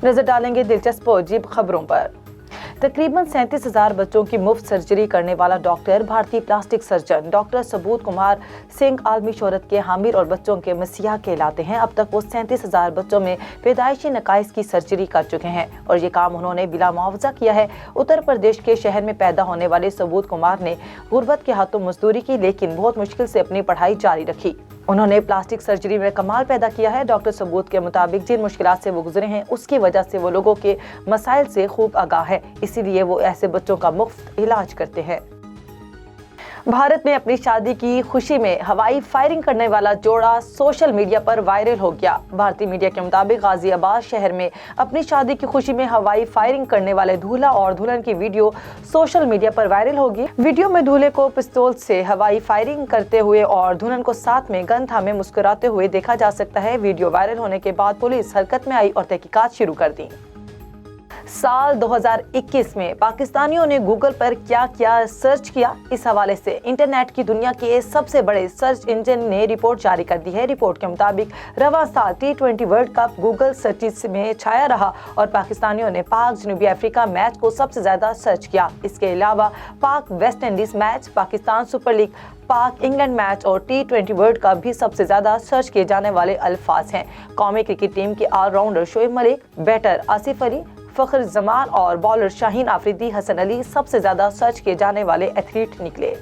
नजर डालेंगे दिलचस्प और अजीब खबरों पर। तकरीबन 37,000 बच्चों की मुफ्त सर्जरी करने वाला डॉक्टर, भारतीय प्लास्टिक सर्जन डॉक्टर सबूत कुमार सिंह आलमी शोहरत के हामिल और बच्चों के मसीहा कहलाते हैं। अब तक वो 37,000 बच्चों में पैदाइशी नकाइस की सर्जरी कर चुके हैं और ये काम उन्होंने बिला मुआवजा किया है। उत्तर प्रदेश के शहर में पैदा होने वाले सबूत कुमार ने गुर्बत के हाथों मजदूरी की, लेकिन बहुत मुश्किल से अपनी पढ़ाई जारी रखी। उन्होंने प्लास्टिक सर्जरी में कमाल पैदा किया है। डॉक्टर सबूत के मुताबिक जिन मुश्किलात से वो गुजरे हैं उसकी वजह से वो लोगों के मसाइल से खूब आगाह है, इसीलिए वो ऐसे बच्चों का मुफ्त इलाज करते हैं। भारत में अपनी शादी की खुशी में हवाई फायरिंग करने वाला जोड़ा सोशल मीडिया पर वायरल हो गया। भारतीय मीडिया के मुताबिक गाजियाबाद शहर में अपनी शादी की खुशी में हवाई फायरिंग करने वाले दूल्हा और दुल्हन की वीडियो सोशल मीडिया पर वायरल होगी। वीडियो में दूल्हे को पिस्तौल से हवाई फायरिंग करते हुए और दुल्हन को साथ में गन थामे मुस्कुराते हुए देखा जा सकता है। वीडियो वायरल होने के बाद पुलिस हरकत में आई और तहकीकात शुरू कर दी। साल 2021 में पाकिस्तानियों ने गूगल पर क्या क्या सर्च किया, इस हवाले से इंटरनेट की दुनिया के सबसे बड़े सर्च इंजन ने रिपोर्ट जारी कर दी है। रिपोर्ट के मुताबिक रवा साल T20 world cup Google searches में छाया रहा और पाकिस्तानियों ने पाक जनूबी अफ्रीका मैच को सबसे ज्यादा सर्च किया। इसके अलावा पाक West Indies match, Pakistan super league, पाक इंग्लैंड मैच और T20 वर्ल्ड कप भी सबसे ज्यादा सर्च किए जाने वाले अल्फाज हैं। कौमी क्रिकेट टीम के ऑलराउंडर शोएब मलिक, बैटर आसिफ अली, फखर जमान और बॉलर शाहीन आफरीदी, हसन अली सबसे ज्यादा सर्च किए जाने वाले एथलीट निकले।